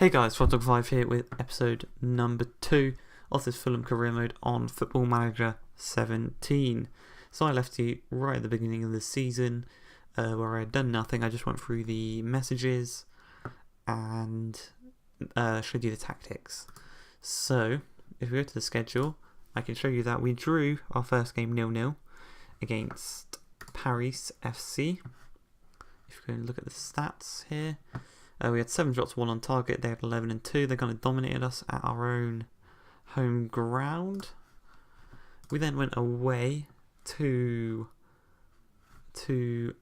Hey guys, Frog5 here with episode number 2 of this Fulham career mode on Football Manager 17. So I left you right at the beginning of the season where I had done nothing. I just went through the messages and showed you the tactics. So if we go to the schedule, I can show you that we drew our first game 0-0 against Paris FC. If we go and look at the stats here. We had 7 shots, 1 on target. They had 11 and 2. They kind of dominated us at our own home ground. We then went away to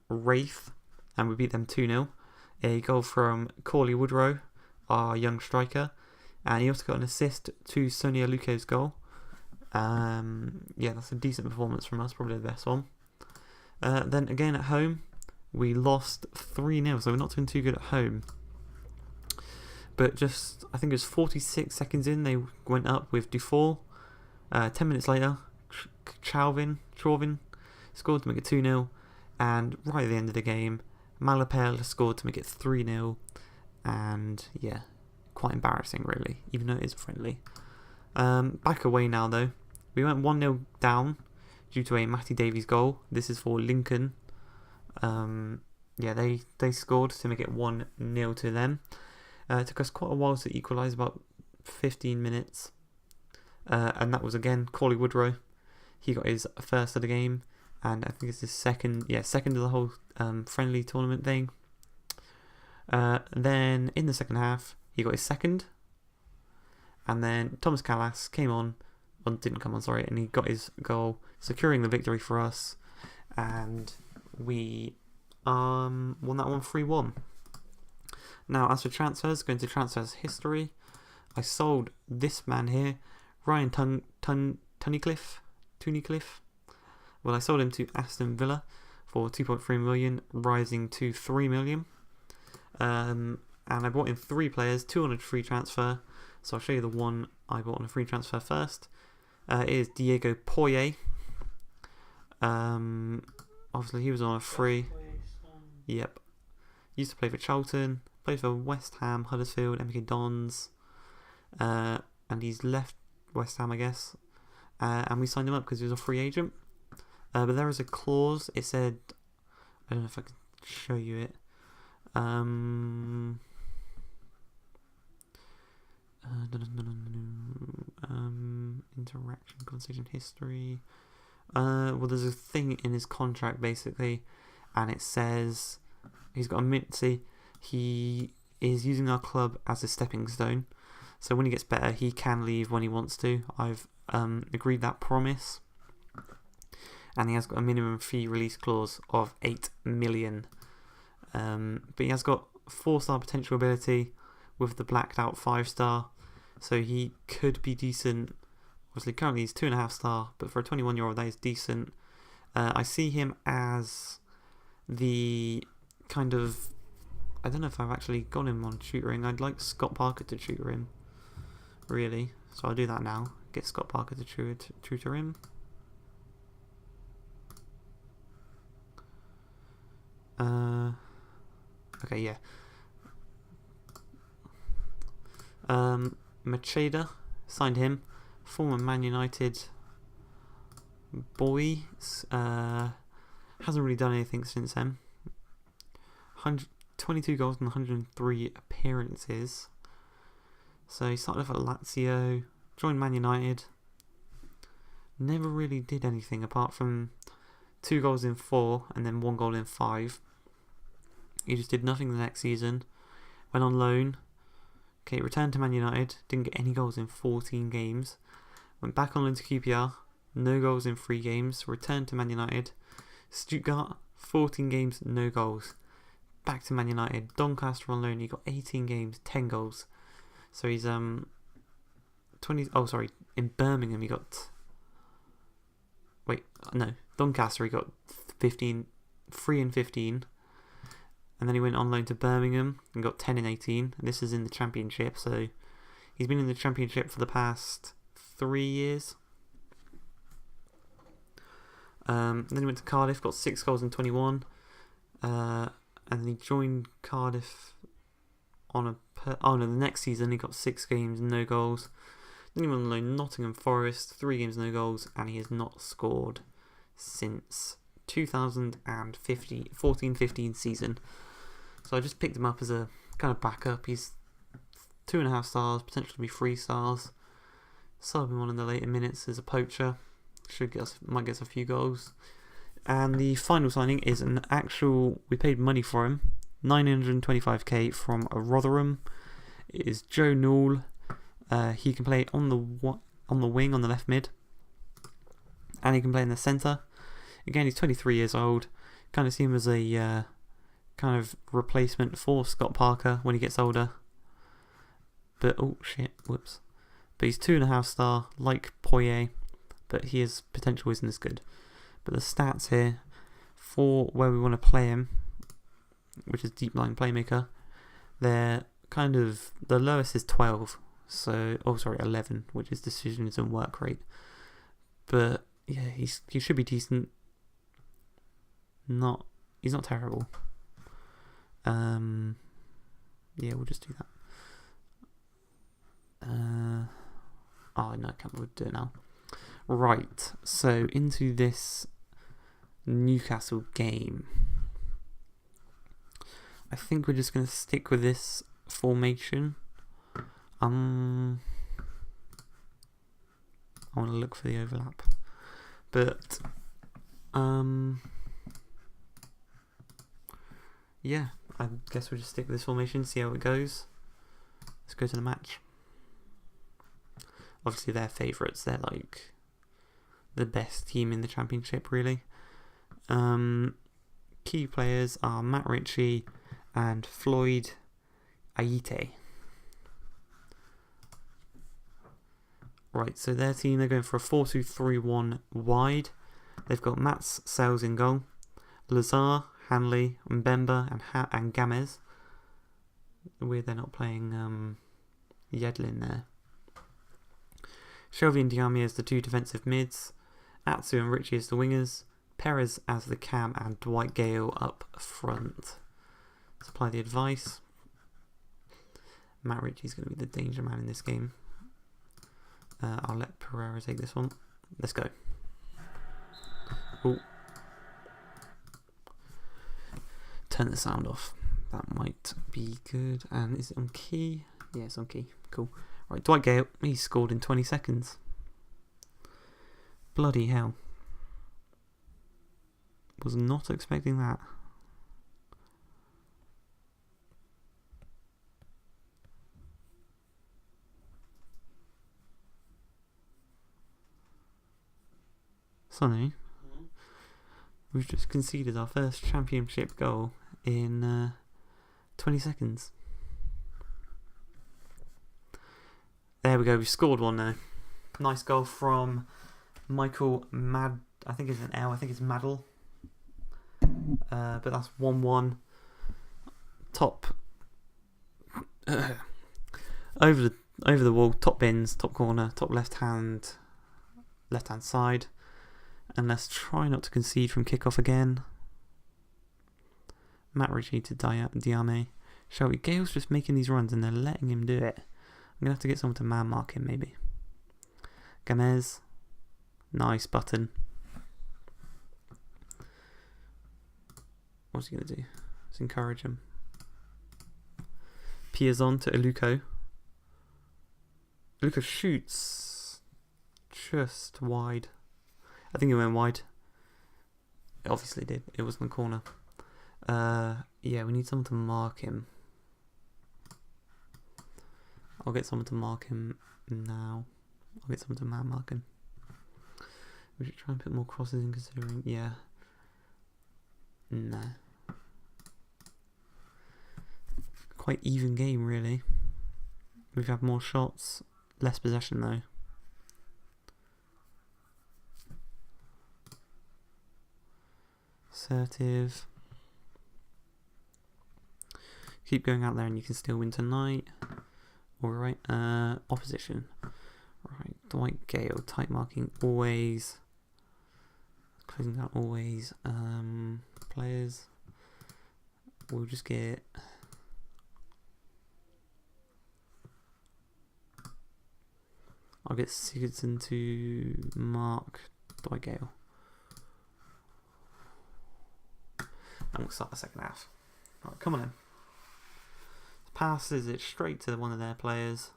Wraith and we beat them 2-0. A goal from Corley Woodrow, our young striker, and he also got an assist to Sonia Luko's goal. Yeah, that's a decent performance from us, probably the best one. Then again at home, we lost 3-0, so we're not doing too good at home. But just, I think it was 46 seconds in, they went up with Dufour. 10 minutes later, Chauvin scored to make it 2-0. And right at the end of the game, Malapel scored to make it 3-0. And yeah, quite embarrassing really, even though it is friendly. Back away now though. We went 1-0 down due to a Matty Davies goal. This is for Lincoln. Yeah, they scored to make it 1-0 to them. It took us quite a while to equalise, about 15 minutes. And that was again Corley Woodrow. He got his first of the game, and I think it's his second of the whole friendly tournament thing. Then in the second half, he got his second. And then Thomas Callas came on, well, didn't come on, sorry, and he got his goal, securing the victory for us. And we won that one 3-1. Now, as for transfers, going to transfers history, I sold this man here, Ryan Tunnicliffe. Well, I sold him to Aston Villa for 2.3 million, rising to 3 million. And I bought in 3 players, 2 on a free transfer. So I'll show you the one I bought on a free transfer first. It is Diego Poye. Obviously, he was on a free. Yep. Used to play for Charlton. Played for West Ham, Huddersfield, MK Dons, and he's left West Ham, I guess. And we signed him up because he was a free agent. But there is a clause. It said, I don't know if I can show you it. Interaction, conversation history. Well, there's a thing in his contract basically, and it says he's got a mincy. He is using our club as a stepping stone, so when he gets better he can leave when he wants to. I've agreed that promise, and he has got a minimum fee release clause of 8 million. But he has got 4-star potential ability with the blacked out 5-star, so he could be decent. Obviously currently he's 2.5 star, but for a 21-year-old that is decent. I see him as the kind of, I don't know if I've actually got him on tutoring. I'd like Scott Parker to tutor him, really. So I'll do that now. Get Scott Parker to tutor him. Okay, yeah. Macheda, signed him. Former Man United boy. Hasn't really done anything since then. 22 goals and 103 appearances. So he started off at Lazio, joined Man United. Never really did anything apart from 2 goals in 4 and then 1 goal in 5. He just did nothing the next season. Went on loan. Okay, returned to Man United. Didn't get any goals in 14 games. Went back on loan to QPR. No goals in 3 games. Returned to Man United. Stuttgart, 14 games, no goals. Back to Man United. Doncaster on loan, he got 18 games, 10 goals. So he's in Birmingham he got, Doncaster he got 3 and 15. And then he went on loan to Birmingham and got 10 and 18. And this is in the Championship, so he's been in the Championship for the past 3 years. Then he went to Cardiff, got 6 goals and 21. And then he joined Cardiff oh no, the next season he got 6 games, no goals. Then he went on loan Nottingham Forest, 3 games, no goals, and he has not scored since 2014-15 season. So I just picked him up as a kind of backup. He's 2.5 stars, potentially be 3 stars. Sub him on in the later minutes as a poacher. Might get us a few goals. And the final signing is an actual. We paid money for him, 925k from Rotherham. It is Joe Newell. He can play on the wing, on the left mid, and he can play in the centre. Again, he's 23 years old. Kind of see him as a kind of replacement for Scott Parker when he gets older. But whoops. But he's 2.5 star, like Poirier, but his potential isn't as good. But the stats here for where we want to play him, which is deep line playmaker, they're kind of, the lowest is 12. So, 11, which is decisions and work rate. But yeah, he should be decent. He's not terrible. Yeah, we'll just do that. Oh no, we'll do it now. Right, so into this Newcastle game. I think we're just going to stick with this formation. I want to look for the overlap, but yeah, I guess we'll just stick with this formation, see how it goes. Let's go to the match. Obviously they're favourites, they're like the best team in the championship really. Key players are Matt Ritchie and Floyd Ayite. Right, so their team, they're going for a 4-2-3-1 wide. They've got Mats Sales in goal, Lazar, Hanley, Mbemba and Gamez. Weird they're not playing Yedlin there. Shelby and Diame as the 2 defensive mids, Atsu and Ritchie as the wingers, Perez as the cam, and Dwight Gale up front. Let's apply the advice. Matt Ritchie's going to be the danger man in this game. I'll let Pereira take this one. Let's go. Ooh. Turn the sound off. That might be good. And is it on key? Yeah, it's on key. Cool. Right, Dwight Gale, he scored in 20 seconds. Bloody hell. Was not expecting that. Sonny, we've just conceded our first championship goal in 20 seconds. There we go, we scored one now. Nice goal from Michael I think it's an L, I think it's Maddle. But that's 1-1. Top over the wall, top bins, top corner, top left hand side. And let's try not to concede from kickoff again. Matt Ritchie to Diame. Shelby Gale's just making these runs and they're letting him do it. I'm going to have to get someone to man mark him maybe. Gamez. Nice button. What's he going to do? Let's encourage him. Piazon to Iluko. Iluko shoots just wide. I think it went wide. It obviously did. It was in the corner. Yeah, we need someone to mark him. I'll get someone to mark him now. I'll get someone to man mark him. We should try and put more crosses in considering. Yeah. No. Quite even game really. We've had more shots, less possession though. Assertive. Keep going out there and you can still win tonight. Alright, opposition. Right, Dwight Gale, tight marking always. Closing down always. Players. We'll just get I'll get Sigurdsson to mark Dwight Gale. And we'll start the second half. Alright, come on in. Passes it straight to one of their players.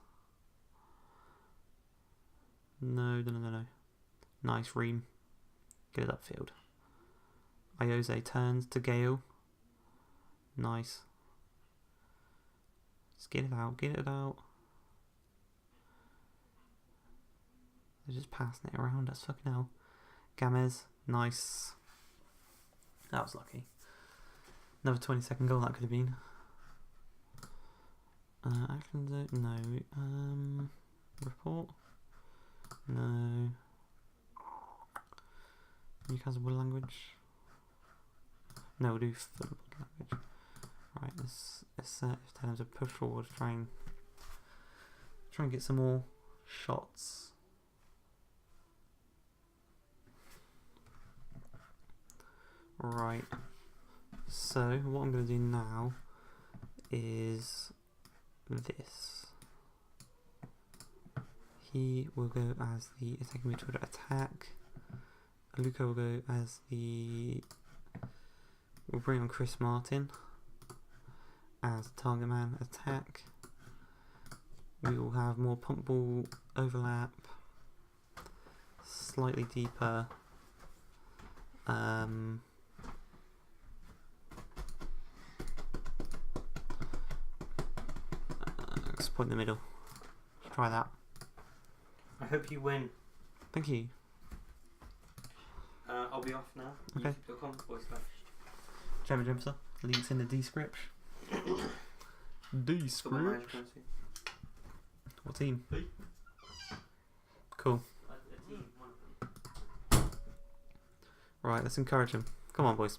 No. Nice Ream. Get it upfield. Iose turns to Gale. Nice. Just get it out. They're just passing it around. That's fucking hell. Gamez. Nice. That was lucky. Another 20-second goal that could have been. Action no. Report. No. Newcastle body language. No, we'll do Fulham body language. Right, let's tell them to push forward, try and get some more shots. Right. So what I'm going to do now is this. He will go as the attacking midfielder attack. Luca will go as the... We'll bring on Chris Martin as target man attack. We will have more pump ball overlap, slightly deeper. Point in the middle. Let's try that. I hope you win. Thank you. I'll be off now. Okay. Trevor Jimson. Links in the description. Description. What team? Me. Cool. Right, let's encourage him. Come on, boys.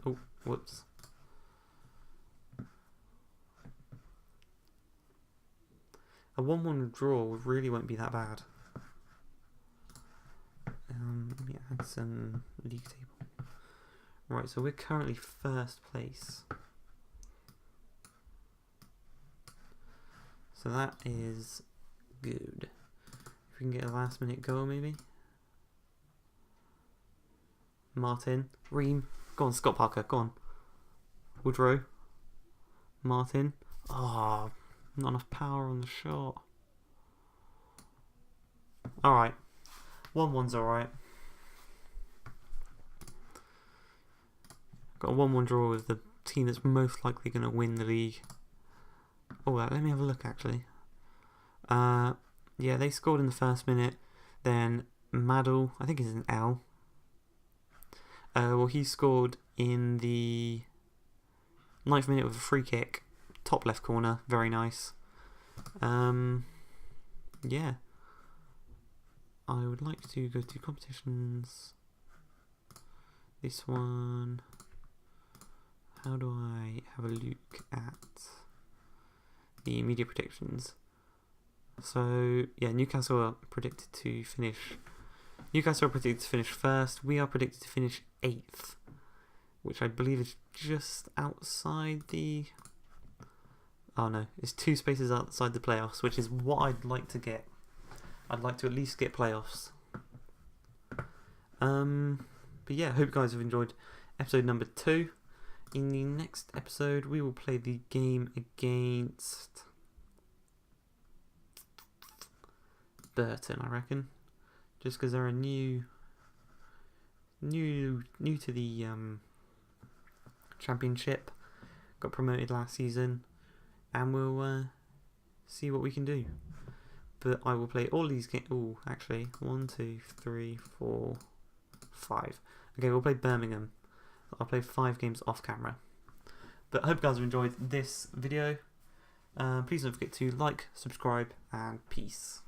Oh, whoops. A 1-1 draw really won't be that bad. Yeah, add some league table. Right, so we're currently first place. So that is good. If we can get a last minute goal maybe. Martin. Ream. Go on, Scott Parker, go on. Woodrow. Martin. Oh, not enough power on the shot. Alright. 1-1's alright. Got a 1-1 draw with the team that's most likely going to win the league. Oh, let me have a look actually. Yeah, they scored in the first minute. Then Maddle, I think it's an L. Well, he scored in the 9th minute with a free kick. Top left corner, very nice. Yeah. I would like to go to competitions. This one. How do I have a look at the media predictions? So yeah, Newcastle are predicted to finish. Newcastle are predicted to finish first. We are predicted to finish 8th, which I believe is just outside the. Oh no, it's 2 spaces outside the playoffs, which is what I'd like to get. I'd like to at least get playoffs. But yeah, I hope you guys have enjoyed episode number 2. In the next episode, we will play the game against Burton, I reckon. Just because they're a new to the championship. Got promoted last season. And we'll see what we can do. But I will play all these games. Oh, actually, 1, 2, 3, 4, 5. Okay, we'll play Birmingham. I'll play 5 games off camera. But I hope you guys have enjoyed this video. Please don't forget to like, subscribe, and peace.